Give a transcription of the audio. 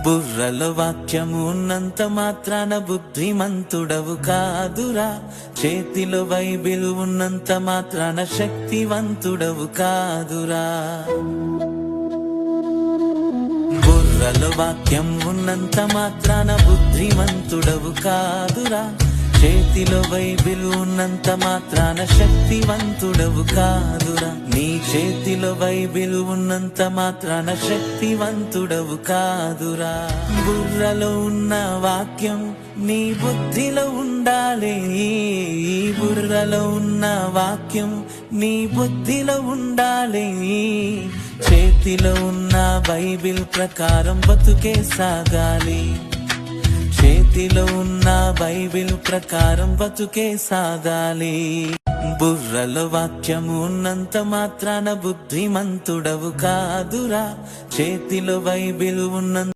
బుర్రలో వాక్యము ఉన్నంత మాత్రాన బుద్ధిమంతుడవు కాదురా. చేతిలో బైబిల్ ఉన్నంత మాత్రాన శక్తివంతుడవు కాదురా. బుర్రలో వాక్యం ఉన్నంత మాత్రాన బుద్ధిమంతుడవు కాదురా. చేతిలో బైబిల్ ఉన్నంత మాత్రాన శక్తివంతుడవు కాదురా. నీ చేతిలో బైబిల్ ఉన్నంత మాత్రాన శక్తివంతుడవు కాదురా. బుర్రలో ఉన్న వాక్యం నీ బుద్ధిలో ఉండాలి. బుర్రలో ఉన్న వాక్యం నీ బుద్ధిలో ఉండాలి. చేతిలో ఉన్న బైబిల్ ప్రకారం బతుకే సాగాలి. చేతిలో ఉన్న బైబిల్ ప్రకారం బతుకే సాగాలి. బుర్రలో వాక్యము ఉన్నంత మాత్రాన బుద్ధిమంతుడవు కాదురా. చేతిలో బైబిల్ ఉన్నంత